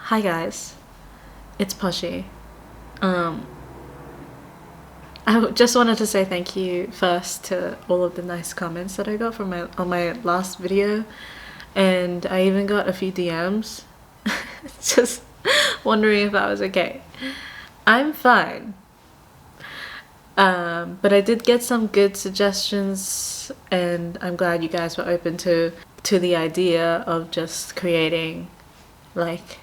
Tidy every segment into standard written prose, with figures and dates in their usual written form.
Hi guys, it's POSHi. I just wanted to say thank you first to all of the nice comments that I got from on my last video, and I even got a few DMs just wondering if I was okay. I'm fine. But I did get some good suggestions, and I'm glad you guys were open to the idea of just creating like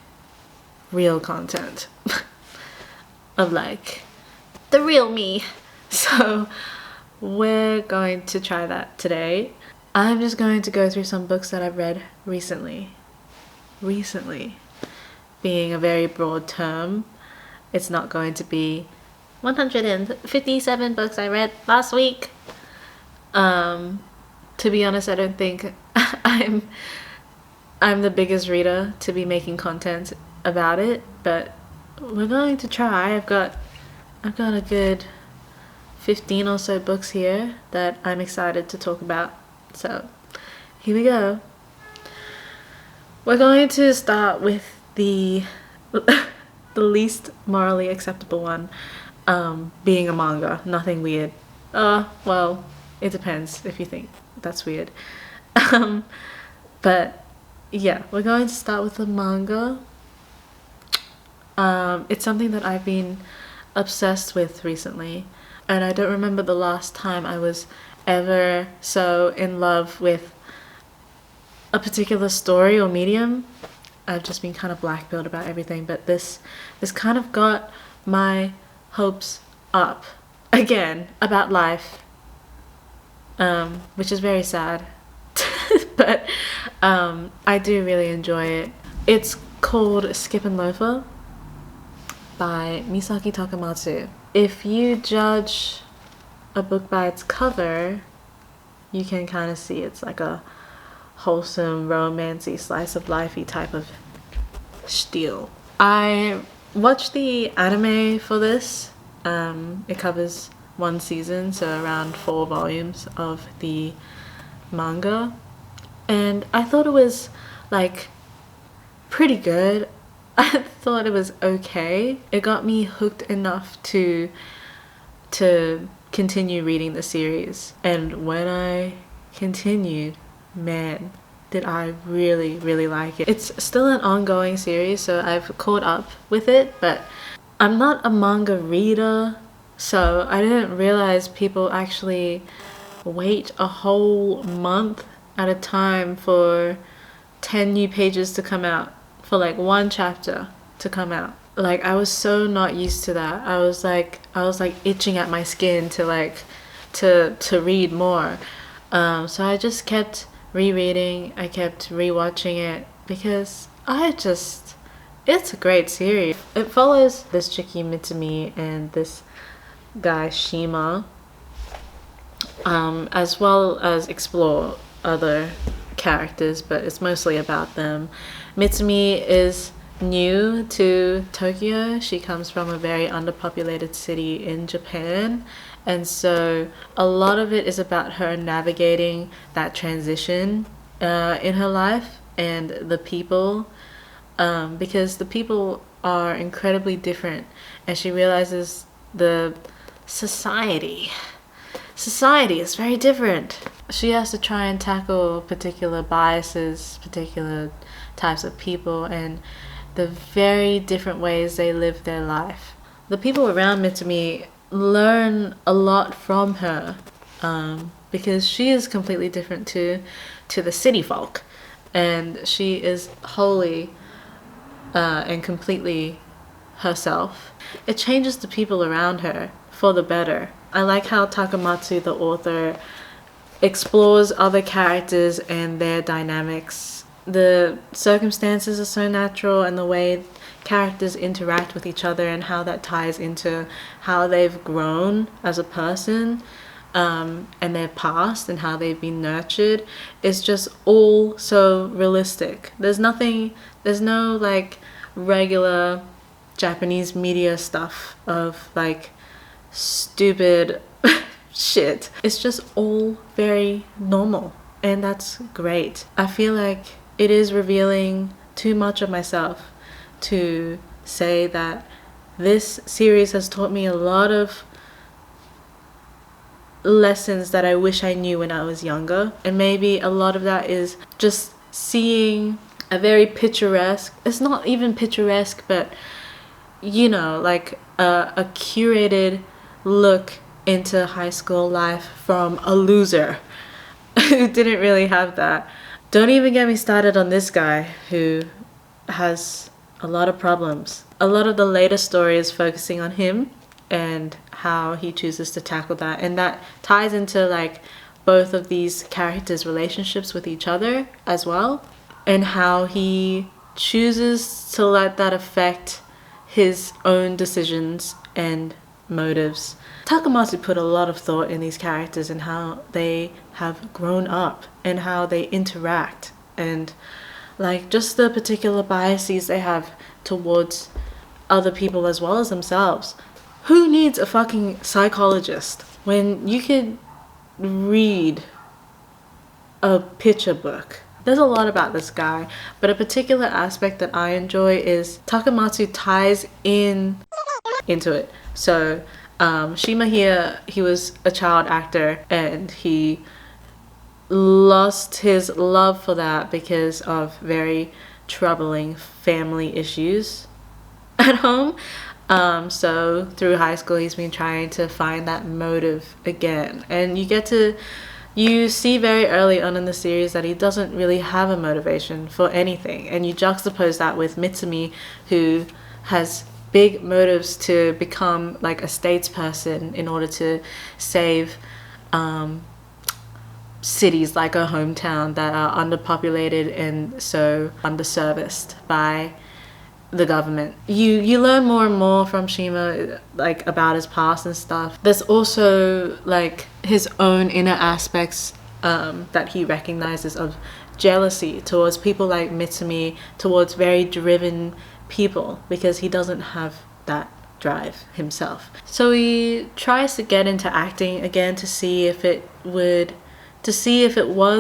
real content of like the real me. So we're going to try that today. I'm just going to go through some books that I've read recently being a very broad term. It's not going to be 157 books I read last week. To be honest, I don't think I'm the biggest reader to be making content about it, but we're going to try. I've got a good 15 or so books here that I'm excited to talk about. So here we go. We're going to start with the least morally acceptable one, being a manga. Nothing weird. Well, it depends if you think that's weird. But yeah, we're going to start with the manga. It's something that I've been obsessed with recently, and I don't remember the last time I was ever so in love with a particular story or medium. I've just been kind of black-pilled about everything, but this kind of got my hopes up again about life, which is very sad. But I do really enjoy it. It's called Skip and Loafer by Misaki Takamatsu. If you judge a book by its cover, you can kind of see it's like a wholesome, romancy, slice of lifey type of style. I watched the anime for this. It covers one season, so around 4 volumes of the manga, and I thought it was like pretty good. I thought it was okay. It got me hooked enough to continue reading the series, and when I continued, man, did I really like it. It's still an ongoing series, so I've caught up with it, but I'm not a manga reader, so I didn't realize people actually wait a whole month at a time for 10 new pages to come out, for like one chapter to come out. Like, I was so not used to that. I was like itching at my skin to read more. So I just kept rereading, I kept rewatching it, because it's a great series. It follows this chickie Mitsumi and this guy Shima, as well as explore other characters, but it's mostly about them. Mitsumi is new to Tokyo. She comes from a very underpopulated city in Japan, and so a lot of it is about her navigating that transition in her life and the people, because the people are incredibly different, and she realizes the society is very different. She has to try and tackle particular biases, particular types of people, and the very different ways they live their life. The people around Mitsumi learn a lot from her, because she is completely different to the city folk, and she is wholly and completely herself. It changes the people around her for the better. I like how Takamatsu, the author, explores other characters and their dynamics. The circumstances are so natural, and the way characters interact with each other and how that ties into how they've grown as a person, and their past and how they've been nurtured, is just all so realistic. There's no like regular Japanese media stuff of like stupid shit. It's just all very normal, and that's great. I feel like it is revealing too much of myself to say that this series has taught me a lot of lessons that I wish I knew when I was younger, and maybe a lot of that is just seeing a very picturesque, it's not even picturesque, but you know, like a curated look into high school life from a loser who didn't really have that. Don't even get me started on this guy who has a lot of problems. A lot of the later story is focusing on him and how he chooses to tackle that, and that ties into like both of these characters' relationships with each other as well, and how he chooses to let that affect his own decisions and motives. Takamatsu put a lot of thought in these characters and how they have grown up and how they interact, and like just the particular biases they have towards other people as well as themselves. Who needs a fucking psychologist when you could read a picture book? There's a lot about this guy, but a particular aspect that I enjoy is Takamatsu ties into it. So Shima here, he was a child actor and he lost his love for that because of very troubling family issues at home. So through high school he's been trying to find that motive again, and you see very early on in the series that he doesn't really have a motivation for anything, and you juxtapose that with Mitsumi, who has big motives to become like a statesperson in order to save cities like her hometown that are underpopulated and so underserviced by the government. You learn more and more from Shima, like about his past and stuff. There's also like his own inner aspects that he recognizes of jealousy towards people like Mitsumi, towards very driven people, because he doesn't have that drive himself. So he tries to get into acting again to see if it was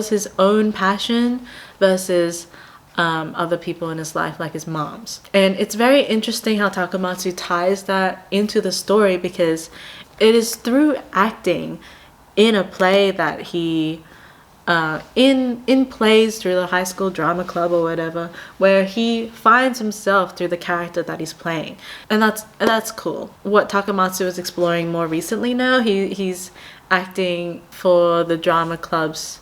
his own passion versus other people in his life, like his mom's. And it's very interesting how Takamatsu ties that into the story, because it is through acting in a play that he in plays through the high school drama club or whatever, where he finds himself through the character that he's playing, and that's cool. What Takamatsu is exploring more recently now, he's acting for the drama club's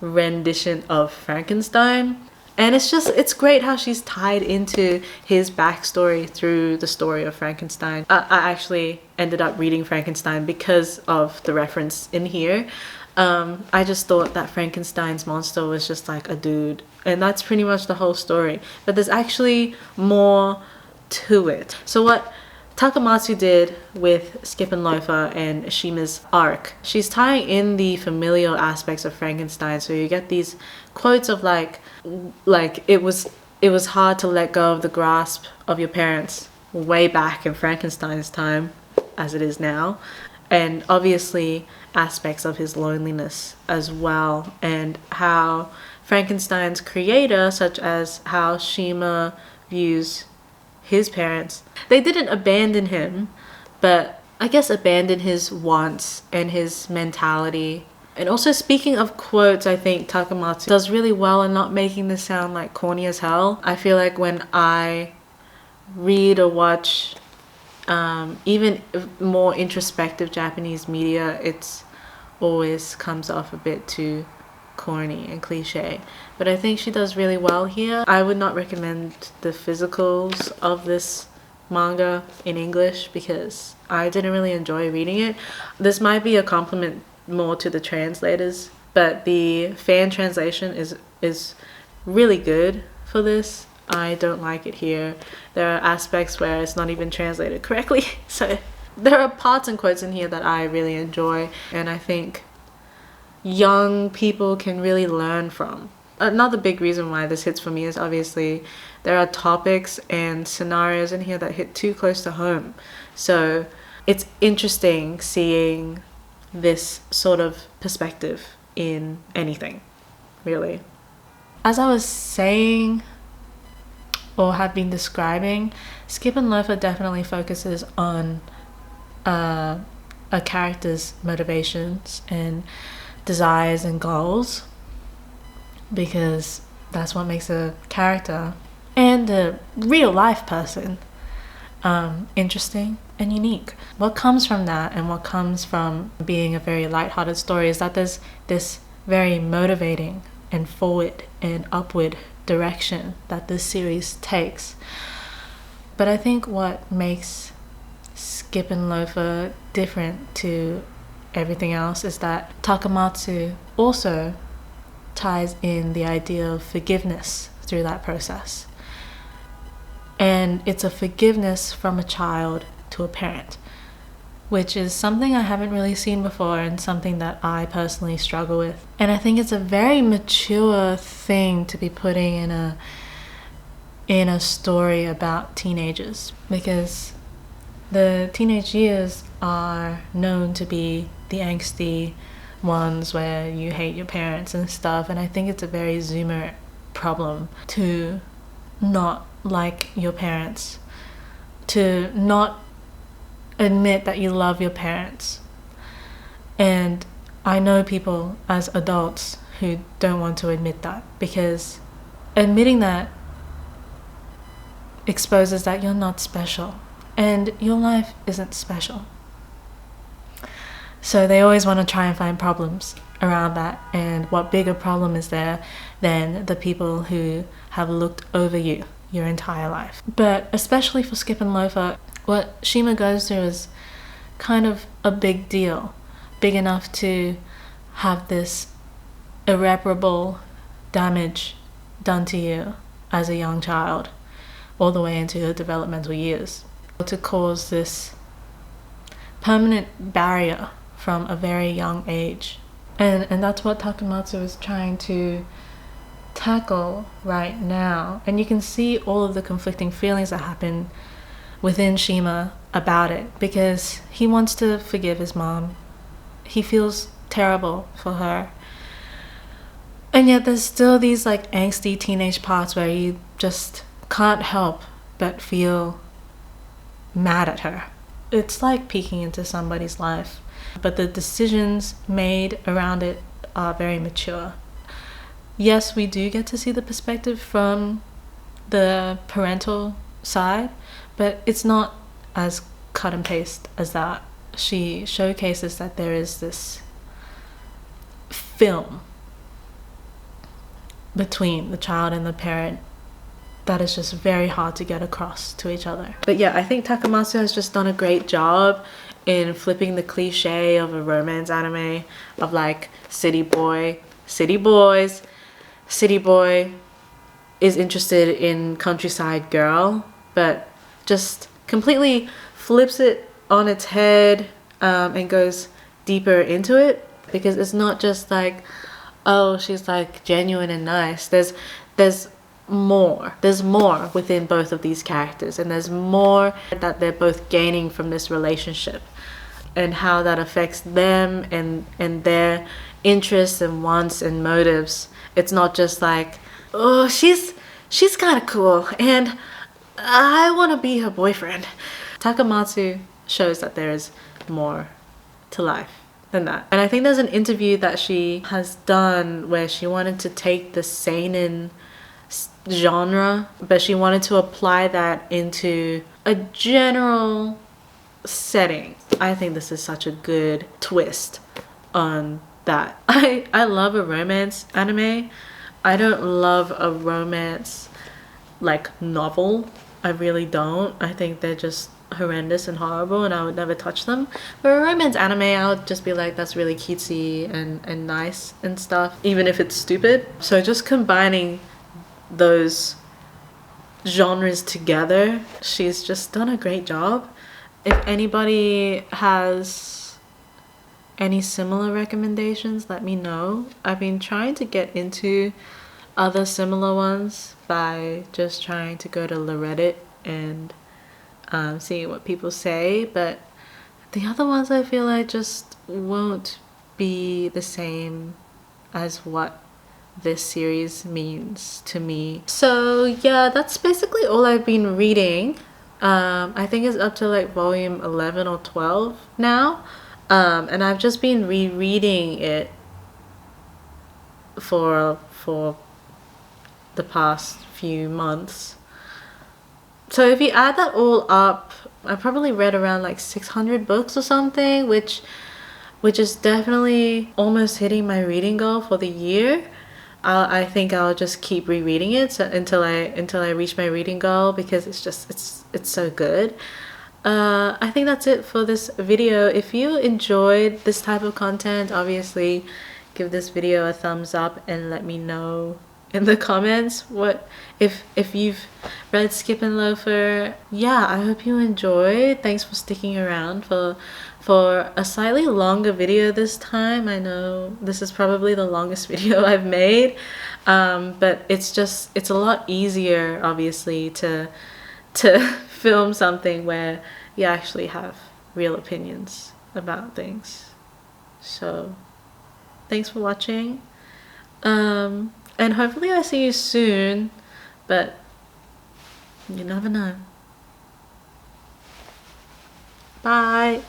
rendition of Frankenstein. And it's great how she's tied into his backstory through the story of Frankenstein. I actually ended up reading Frankenstein because of the reference in here. I just thought that Frankenstein's monster was just like a dude, and that's pretty much the whole story. But there's actually more to it. So what Takamatsu did with Skip and Loafer and Shima's arc, she's tying in the familial aspects of Frankenstein. So you get these quotes of like it was hard to let go of the grasp of your parents way back in Frankenstein's time as it is now, and obviously aspects of his loneliness as well, and how Frankenstein's creator, such as how Shima views his parents, they didn't abandon him, but I guess abandon his wants and his mentality. And also, speaking of quotes, I think Takamatsu does really well in not making this sound like corny as hell. I feel like when I read or watch even more introspective Japanese media, it's always comes off a bit too corny and cliche, but I think she does really well here. I would not recommend the physicals of this manga in English because I didn't really enjoy reading it. This might be a compliment more to the translators, but the fan translation is really good for this. I don't like it here. There are aspects where it's not even translated correctly, so there are parts and quotes in here that I really enjoy, and I think young people can really learn from. Another big reason why this hits for me is obviously there are topics and scenarios in here that hit too close to home. So it's interesting seeing this sort of perspective in anything, really. As I was saying, or have been describing, Skip and Loafer definitely focuses on a character's motivations and desires and goals, because that's what makes a character and a real life person interesting and unique. What comes from that, and what comes from being a very light-hearted story, is that there's this very motivating and forward and upward direction that this series takes. But I think what makes Skip and Loafer different to everything else is that Takamatsu also ties in the idea of forgiveness through that process. And it's a forgiveness from a child to a parent, which is something I haven't really seen before and something that I personally struggle with. And I think it's a very mature thing to be putting in a story about teenagers, because the teenage years are known to be the angsty ones where you hate your parents and stuff, and I think it's a very Zoomer problem to not like your parents, to not admit that you love your parents. And I know people as adults who don't want to admit that, because admitting that exposes that you're not special and your life isn't special. So they always want to try and find problems around that, and what bigger problem is there than the people who have looked over you your entire life. But especially for Skip and Loafer, what Shima goes through is kind of a big deal, big enough to have this irreparable damage done to you as a young child all the way into your developmental years, to cause this permanent barrier from a very young age. And that's what Takamatsu is trying to tackle right now. And you can see all of the conflicting feelings that happen within Shima about it, because he wants to forgive his mom. He feels terrible for her. And yet there's still these like angsty teenage parts where you just can't help but feel mad at her. It's like peeking into somebody's life, but the decisions made around it are very mature. Yes, we do get to see the perspective from the parental side, but it's not as cut and paste as that. She showcases that there is this film between the child and the parent that is just very hard to get across to each other. But yeah, I think Takamatsu has just done a great job in flipping the cliche of a romance anime of like city boy is interested in countryside girl, but just completely flips it on its head and goes deeper into it, because it's not just like, oh, she's like genuine and nice. There's more within both of these characters, and there's more that they're both gaining from this relationship and how that affects them and their interests and wants and motives. It's not just like, oh, she's kind of cool and I want to be her boyfriend. Takamatsu shows that there is more to life than that. And I think there's an interview that she has done where she wanted to take the seinen genre, but she wanted to apply that into a general setting. I think this is such a good twist on that. I love a romance anime. I don't love a romance like novel. I really don't. I think they're just horrendous and horrible and I would never touch them. For a romance anime, I would just be like, that's really cutesy and nice and stuff, even if it's stupid. So just combining those genres together, she's just done a great job. If anybody has any similar recommendations, let me know. I've been trying to get into other similar ones by just trying to go to Reddit and seeing what people say, but the other ones I feel like just won't be the same as what this series means to me. So yeah, that's basically all I've been reading. I think it's up to like volume 11 or 12 now. And I've just been rereading it for the past few months. So if you add that all up, I probably read around like 600 books or something, which is definitely almost hitting my reading goal for the year. I think I'll just keep rereading it until I reach my reading goal, because it's so good. I think that's it for this video. If you enjoyed this type of content, obviously give this video a thumbs up and let me know in the comments what if you've read Skip and Loafer. Yeah, I hope you enjoyed. Thanks for sticking around for a slightly longer video this time. I know this is probably the longest video I've made, but it's a lot easier obviously to film something where you actually have real opinions about things. So thanks for watching, and hopefully I see you soon, but you never know. Bye.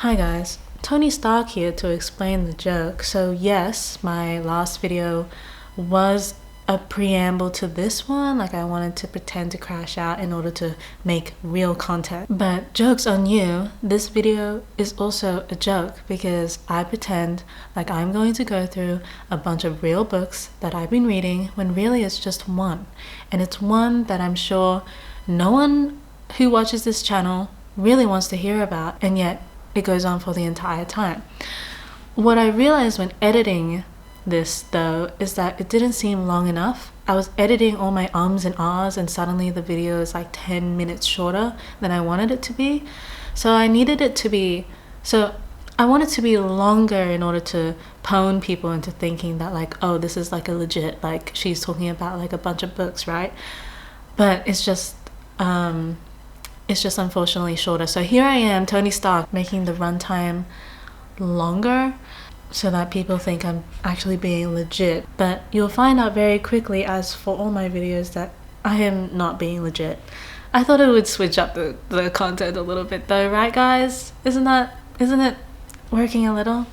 Hi guys, Tony Stark here to explain the joke. So yes, my last video was a preamble to this one, like I wanted to pretend to crash out in order to make real content. But joke's on you, this video is also a joke because I pretend like I'm going to go through a bunch of real books that I've been reading when really it's just one. And it's one that I'm sure no one who watches this channel really wants to hear about, and yet it goes on for the entire time. What I realized when editing this though is that it didn't seem long enough. I was editing all my ums and ahs and suddenly the video is like 10 minutes shorter than I wanted it to be. So I wanted it to be longer in order to pwn people into thinking that like, oh, this is like a legit, like she's talking about like a bunch of books, right? But it's just unfortunately shorter. So here I am, Tony Stark, making the runtime longer so that people think I'm actually being legit. But you'll find out very quickly, as for all my videos, that I am not being legit. I thought it would switch up the content a little bit though, right guys? Isn't it working a little?